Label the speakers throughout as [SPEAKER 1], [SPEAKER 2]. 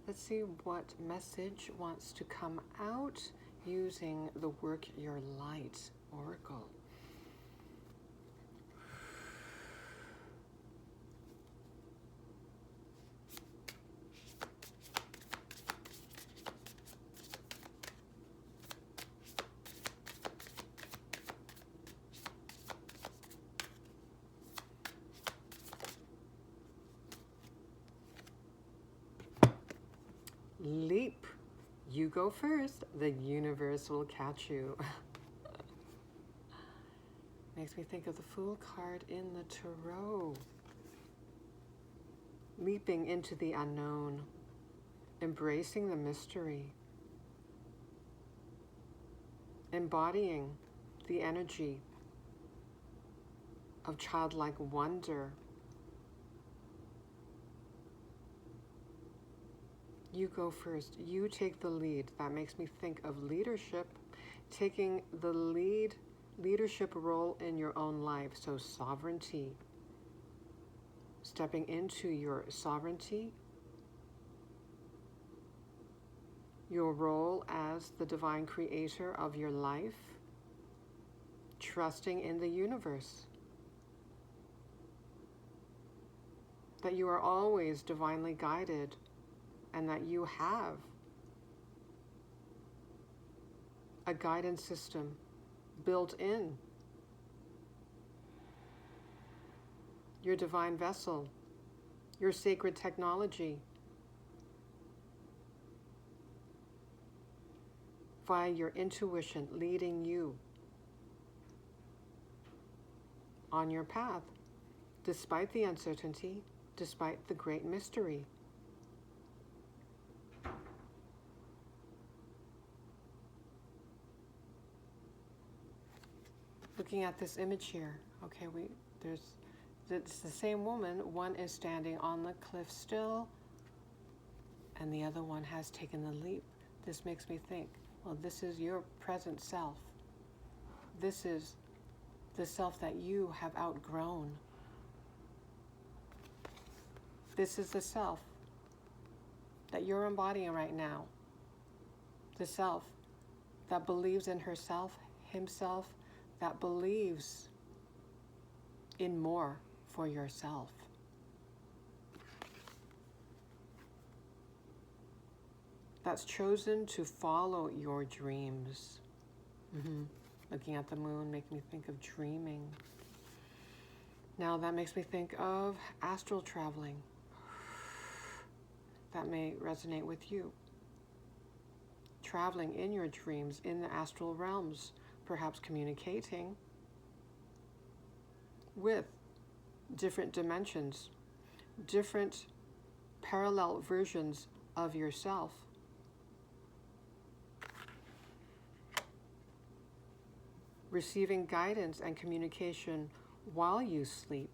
[SPEAKER 1] Let's see what message wants to come out using the Work Your Light Oracle. Leap. You go first. The universe will catch you. Makes me think of the Fool card in the Tarot. Leaping into the unknown. Embracing the mystery. Embodying the energy of childlike wonder. You go first. You take the lead. That makes me think of leadership, taking the leadership role in your own life. So sovereignty, stepping into your sovereignty, your role as the divine creator of your life, trusting in the universe, that you are always divinely guided, and that you have a guidance system built in. Your divine vessel, your sacred technology, via your intuition leading you on your path, despite the uncertainty, despite the great mystery. Looking at this image here, okay, it's the same woman. One is standing on the cliff still, and the other one has taken the leap. This makes me think, well, this is your present self. This is the self that you have outgrown. This is the self that you're embodying right now. The self that believes in herself, himself, that believes in more for yourself. That's chosen to follow your dreams. Looking at the moon makes me think of dreaming. Now that makes me think of astral traveling. That may resonate with you. Traveling in your dreams in the astral realms, perhaps communicating with different dimensions, different parallel versions of yourself. Receiving guidance and communication while you sleep.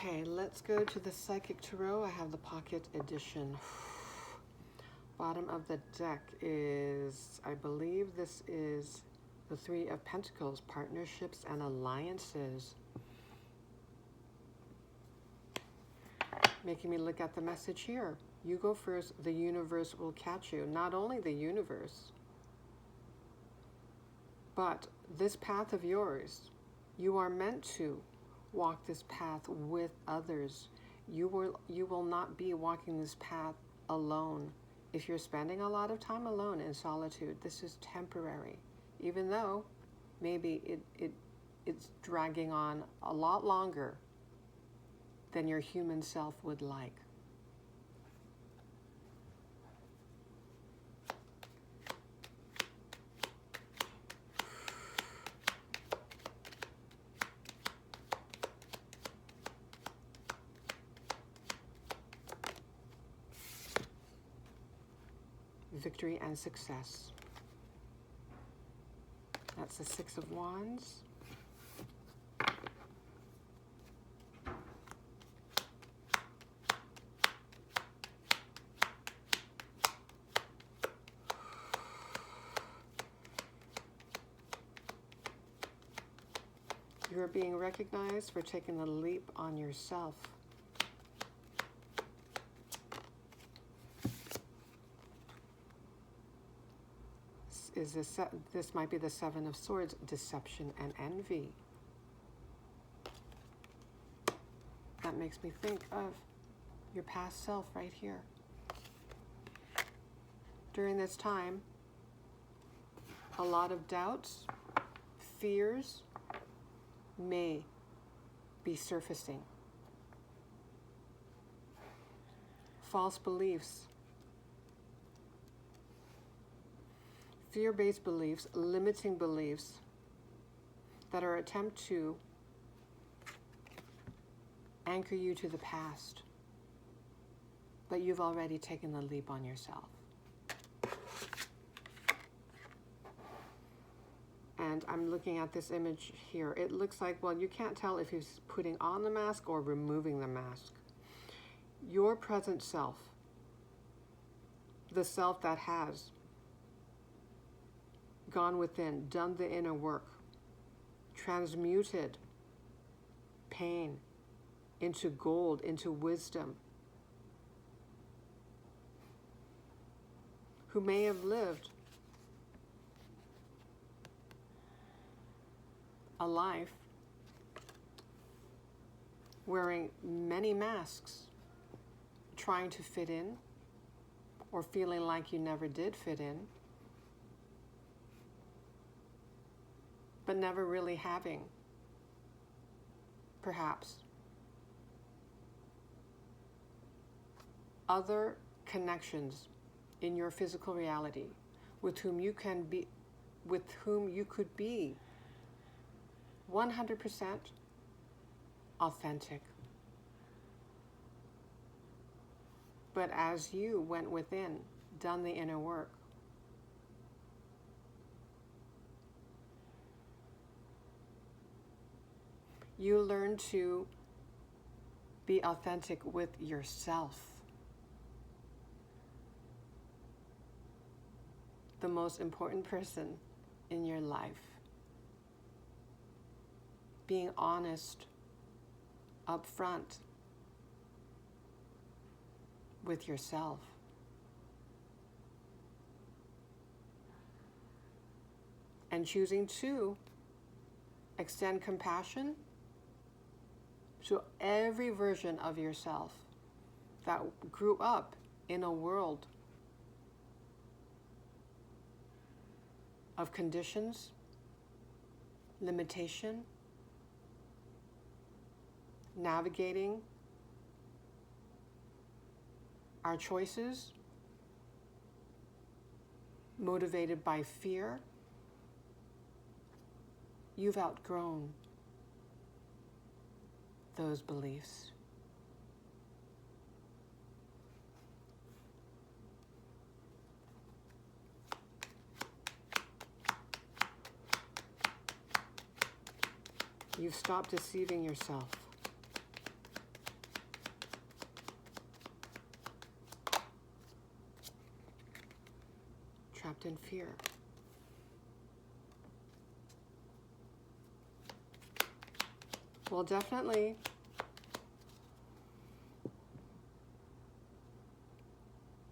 [SPEAKER 1] Okay, let's go to the Psychic Tarot. I have the Pocket Edition. Bottom of the deck is, I believe this is the Three of Pentacles, partnerships and alliances. Making me look at the message here. You go first, the universe will catch you. Not only the universe, but this path of yours, you are meant to walk this path with others. You will not be walking this path alone. If you're spending a lot of time alone in solitude, this is temporary. Even though maybe it's dragging on a lot longer than your human self would like. victory and success. That's the Six of Wands. You are being recognized for taking the leap on yourself. This might be the Seven of Swords, deception and envy. That makes me think of your past self right here. During this time, a lot of doubts, fears may be surfacing. False beliefs, fear-based beliefs, limiting beliefs that are attempt to anchor you to the past, but you've already taken the leap on yourself. And I'm looking at this image here. It looks like, well, you can't tell if he's putting on the mask or removing the mask. Your present self, the self that has gone within, done the inner work, transmuted pain into gold, into wisdom, who may have lived a life wearing many masks, trying to fit in, or feeling like you never did fit in, but never really having, perhaps, other connections in your physical reality with whom you could be 100% authentic. But as you went within, done the inner work, you learn to be authentic with yourself. The most important person in your life. Being honest, upfront with yourself. And choosing to extend compassion to every version of yourself that grew up in a world of conditions, limitation, navigating our choices, motivated by fear. You've outgrown those beliefs. You've stopped deceiving yourself. Trapped in fear. Well, definitely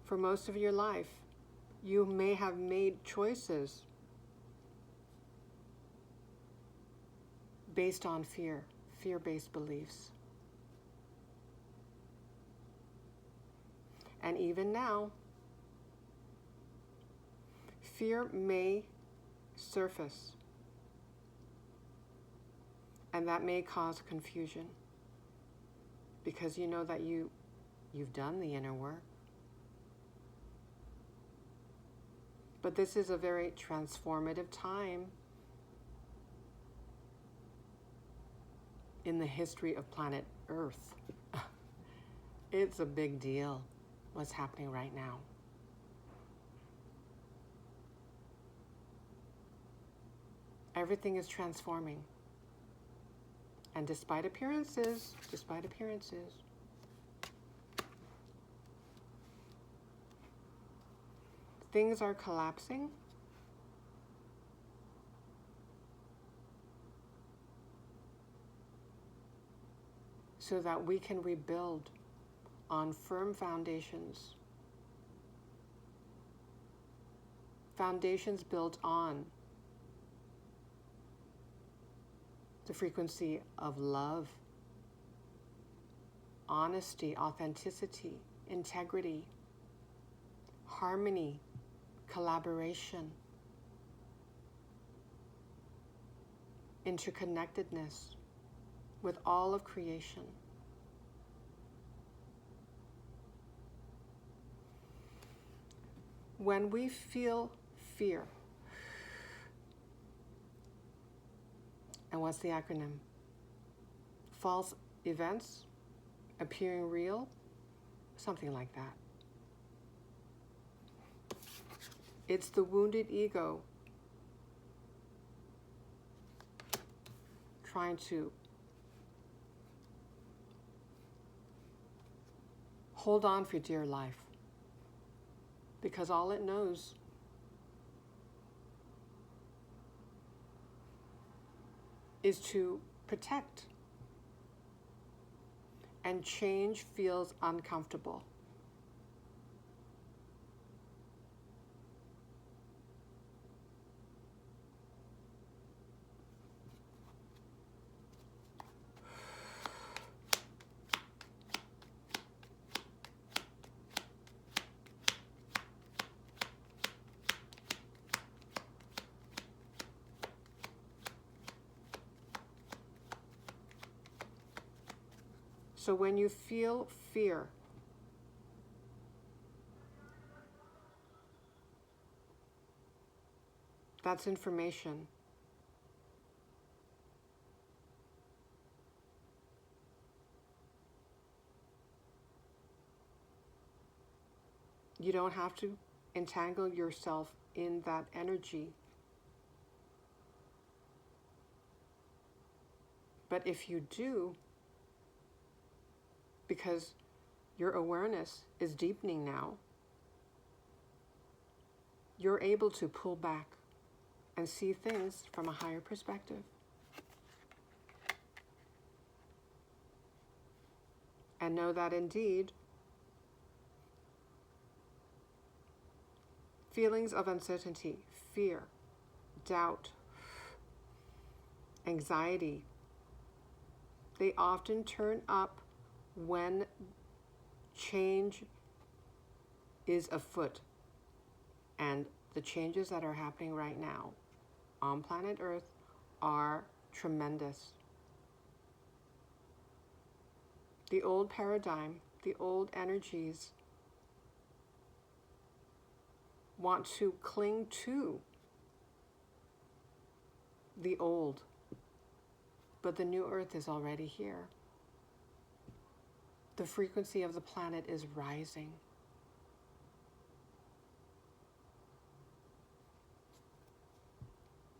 [SPEAKER 1] for most of your life, you may have made choices based on fear, fear-based beliefs. And even now, fear may surface, and that may cause confusion because you know that you've done the inner work. But this is a very transformative time in the history of planet Earth. It's a big deal what's happening right now. Everything is transforming. And despite appearances, things are collapsing. So that we can rebuild on firm foundations. Foundations built on the frequency of love, honesty, authenticity, integrity, harmony, collaboration, interconnectedness with all of creation. When we feel fear, and what's the acronym? False events appearing real, something like that. It's the wounded ego trying to hold on for dear life, because all it knows is to protect, and change feels uncomfortable. So when you feel fear, that's information. You don't have to entangle yourself in that energy. But if you do, because your awareness is deepening now, you're able to pull back and see things from a higher perspective. And know that indeed, feelings of uncertainty, fear, doubt, anxiety, they often turn up when change is afoot. And the changes that are happening right now on planet Earth are tremendous. The old paradigm, the old energies want to cling to the old, but the new Earth is already here. The frequency of the planet is rising.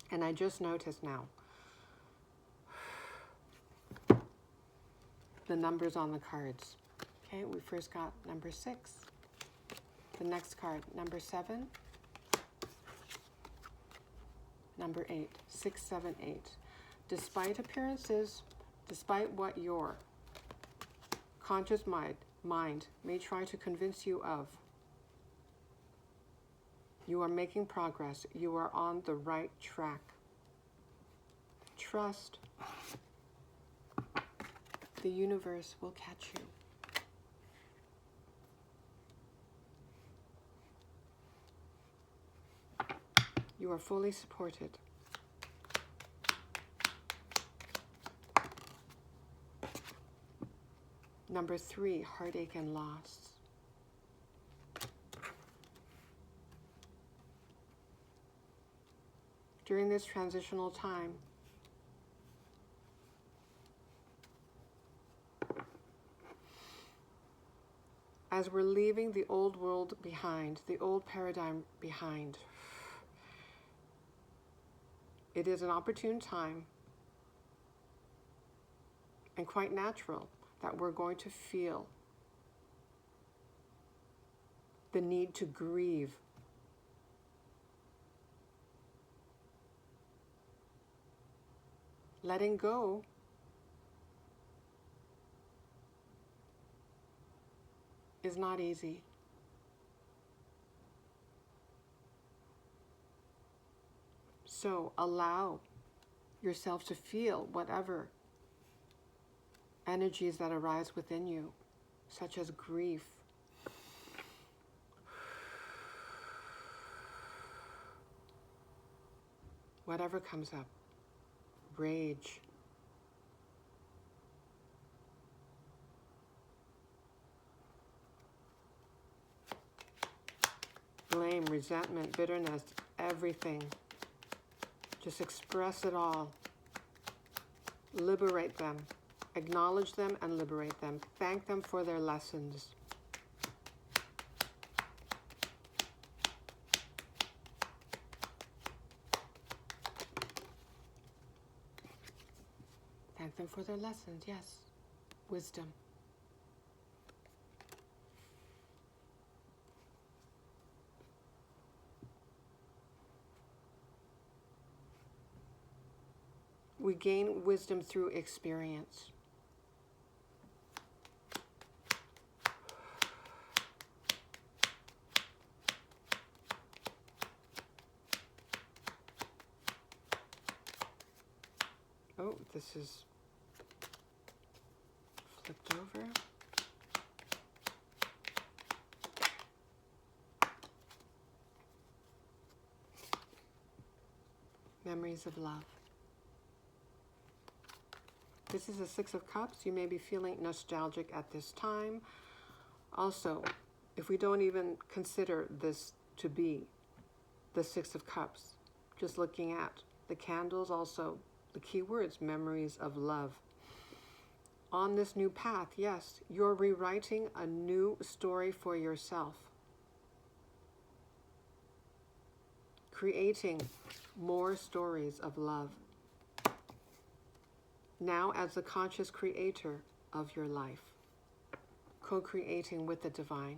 [SPEAKER 1] And I just noticed now the numbers on the cards. Okay, we first got number 6. The next card, number 7, number 8, 6, 7, 8. Despite appearances, despite what your conscious mind may try to convince you of, you are making progress. You are on the right track. Trust. The universe will catch you. You are fully supported. Number 3, heartache and loss. During this transitional time, as we're leaving the old world behind, the old paradigm behind, It is an opportune time and quite natural that we're going to feel the need to grieve. Letting go is not easy. So allow yourself to feel whatever energies that arise within you, such as grief, whatever comes up, rage, blame, resentment, bitterness, everything. Just express it all. Liberate them. Acknowledge them and liberate them. Thank them for their lessons. Thank them for their lessons, yes. Wisdom. We gain wisdom through experience. Oh, this is flipped over. Memories of love. This is a Six of Cups. You may be feeling nostalgic at this time. Also, if we don't even consider this to be the Six of Cups, just looking at the candles, also the key words, memories of love. On this new path, yes, you're rewriting a new story for yourself. Creating more stories of love. Now as the conscious creator of your life, co-creating with the divine.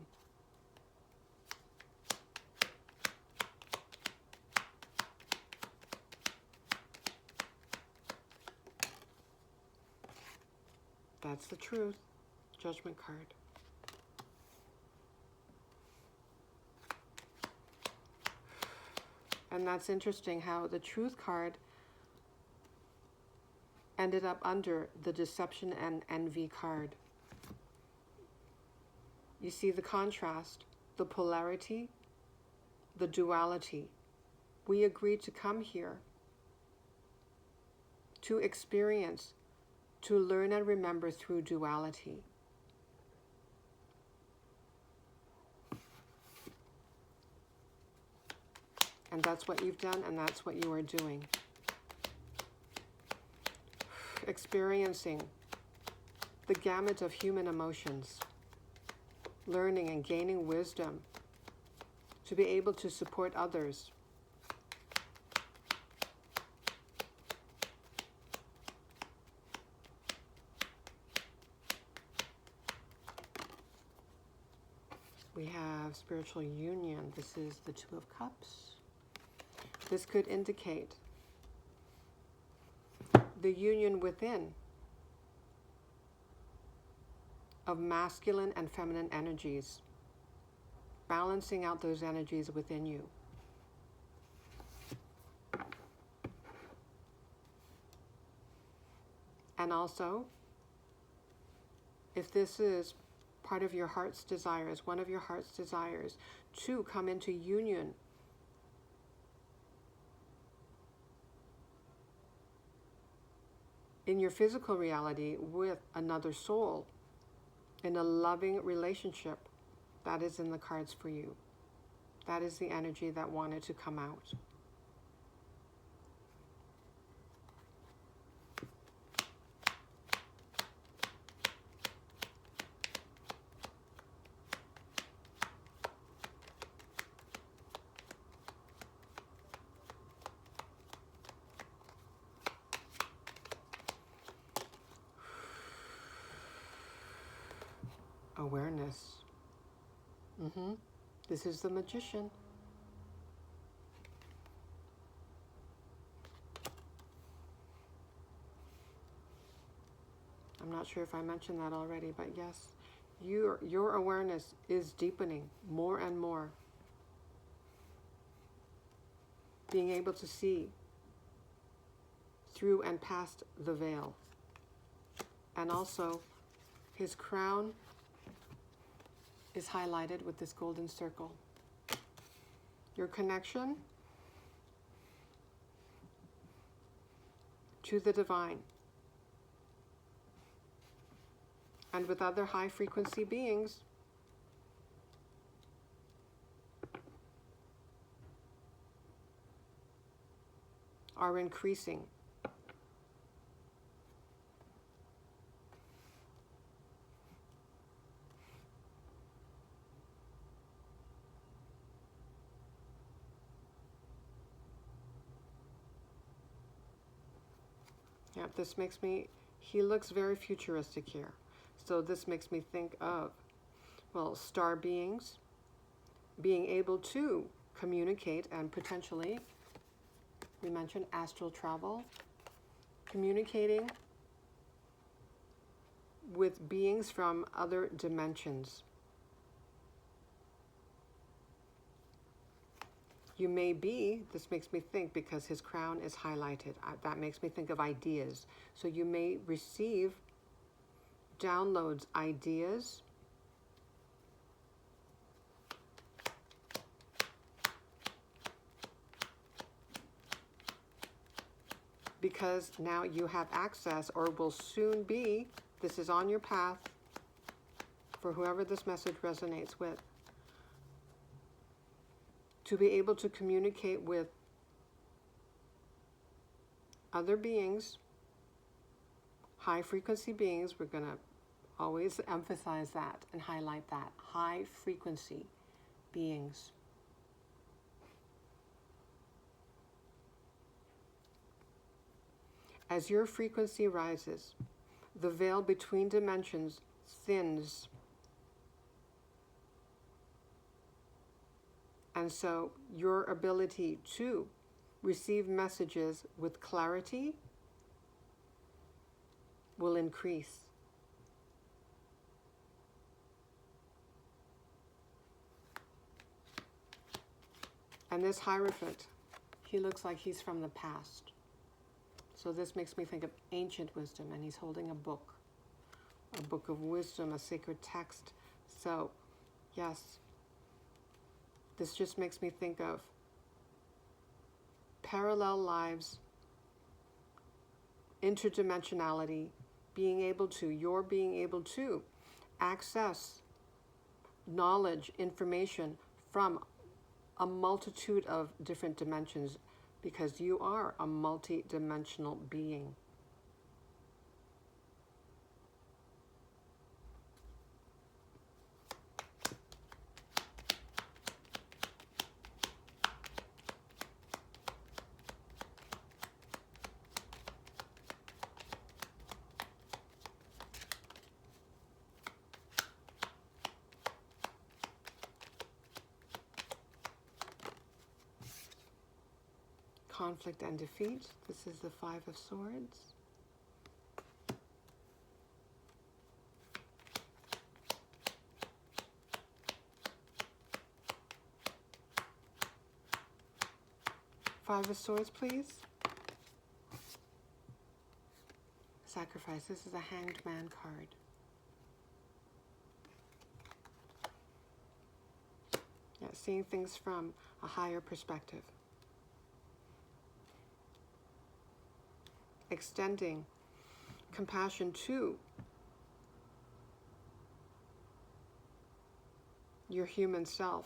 [SPEAKER 1] That's the truth. Judgment card. And that's interesting how the truth card ended up under the deception and envy card. You see the contrast, the polarity, the duality. We agreed to come here to experience, to learn and remember through duality. And that's what you've done, and that's what you are doing. Experiencing the gamut of human emotions, learning and gaining wisdom to be able to support others. We have spiritual union. This is the Two of Cups. This could indicate the union within of masculine and feminine energies, balancing out those energies within you. And also, if this is part of your heart's desires, one of your heart's desires, to come into union in your physical reality with another soul, in a loving relationship, that is in the cards for you. That is the energy that wanted to come out. awareness. This is the Magician. I'm not sure if I mentioned that already, but yes, your awareness is deepening more and more. Being able to see through and past the veil. And also, his crown is highlighted with this golden circle. Your connection to the divine and with other high frequency beings are increasing. Yeah, he looks very futuristic here. So this makes me think of, well, star beings being able to communicate and potentially, we mentioned astral travel, communicating with beings from other dimensions. You may be, this makes me think because his crown is highlighted, that makes me think of ideas. So you may receive downloads, ideas, because now you have access, or will soon be, this is on your path for whoever this message resonates with, to be able to communicate with other beings, high frequency beings. We're going to always emphasize that and highlight that. High frequency beings. As your frequency rises, the veil between dimensions thins. And so your ability to receive messages with clarity will increase. And this Hierophant, he looks like he's from the past. So this makes me think of ancient wisdom, and he's holding a book of wisdom, a sacred text. So, yes, this just makes me think of parallel lives, interdimensionality, being able to access knowledge, information from a multitude of different dimensions, because you are a multi-dimensional being. Conflict and defeat. This is the Five of Swords. Five of Swords, please. Sacrifice. This is a Hanged Man card. Yeah, seeing things from a higher perspective. Extending compassion to your human self,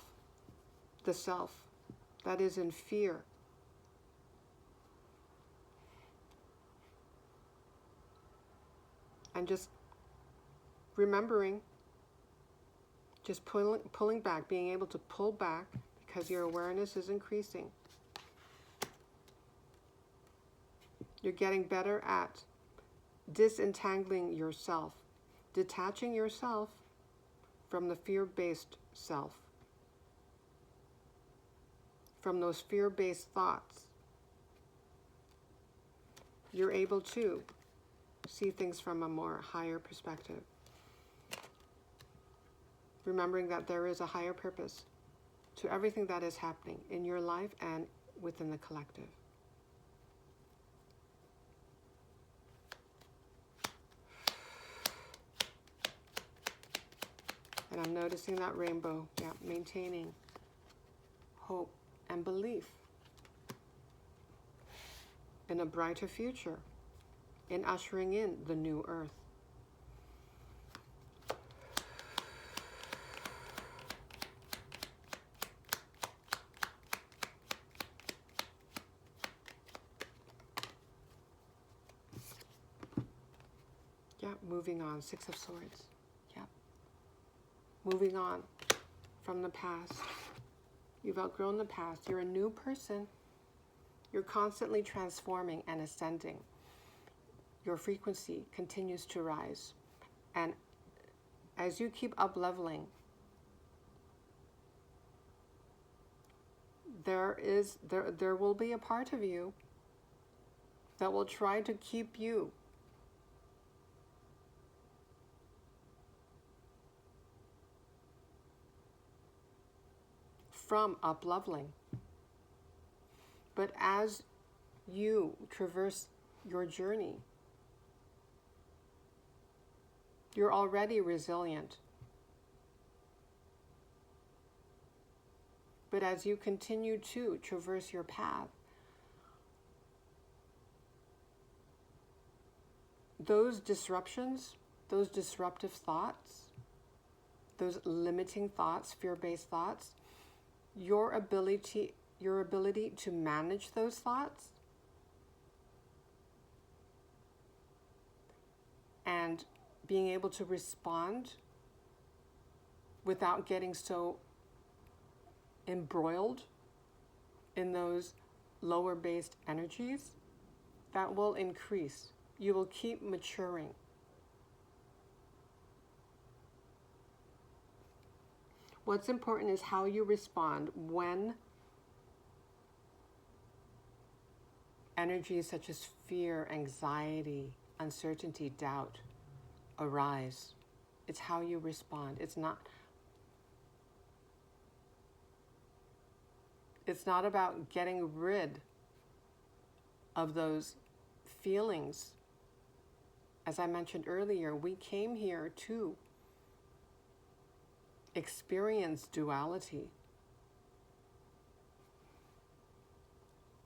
[SPEAKER 1] the self that is in fear. And just remembering, just pulling back, being able to pull back because your awareness is increasing. You're getting better at disentangling yourself, detaching yourself from the fear-based self, from those fear-based thoughts, you're able to see things from a more higher perspective. Remembering that there is a higher purpose to everything that is happening in your life and within the collective. And I'm noticing that rainbow, yeah, maintaining hope and belief in a brighter future, in ushering in the new earth. Yeah, moving on, Six of Swords. Yeah. Moving on from the past. You've outgrown the past. You're a new person. You're constantly transforming and ascending. Your frequency continues to rise. And as you keep up-leveling, there will be a part of you that will try to keep you from up-leveling. But as you traverse your journey, you're already resilient. But as you continue to traverse your path, those disruptions, those disruptive thoughts, those limiting thoughts, fear-based thoughts, your ability to manage those thoughts and being able to respond without getting so embroiled in those lower based energies, that will increase. You will keep maturing. What's important is how you respond when energies such as fear, anxiety, uncertainty, doubt arise. It's how you respond. It's not about getting rid of those feelings. As I mentioned earlier, we came here to experience duality.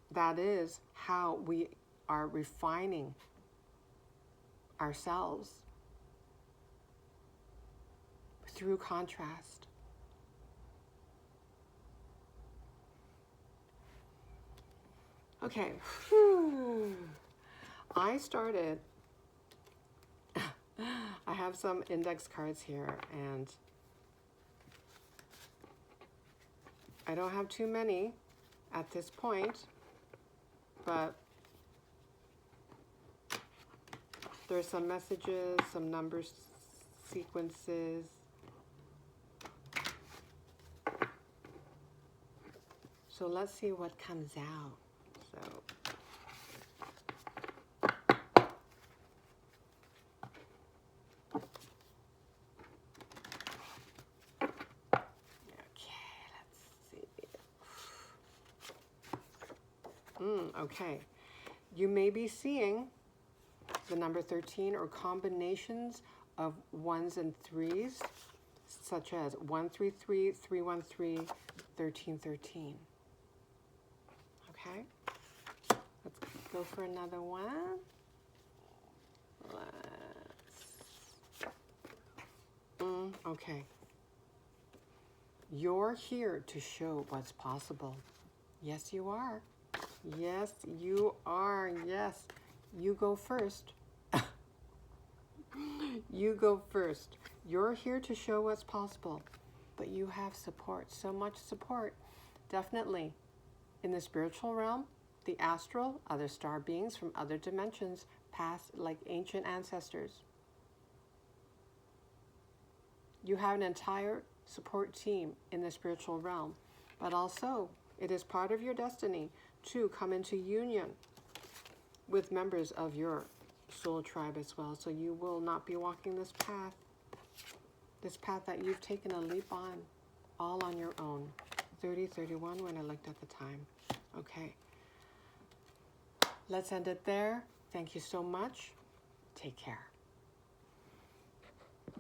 [SPEAKER 1] That is how we are refining ourselves, through contrast. Okay. I started, I have some index cards here, and I don't have too many at this point, but there's some messages, some number sequences. So let's see what comes out. Okay, you may be seeing the number 13 or combinations of 1s and 3s, such as 133, 313, 1313. Okay, let's go for another one. Okay. You're here to show what's possible. Yes, you are. Yes, you are. Yes, you go first. You go first. You're here to show what's possible, but you have support, so much support. Definitely in the spiritual realm, the astral, other star beings from other dimensions, past like ancient ancestors. You have an entire support team in the spiritual realm, but also it is part of your destiny to come into union with members of your soul tribe as well. So you will not be walking this path that you've taken a leap on, all on your own. 30:31 when I looked at the time. Okay. Let's end it there. Thank you so much. Take care.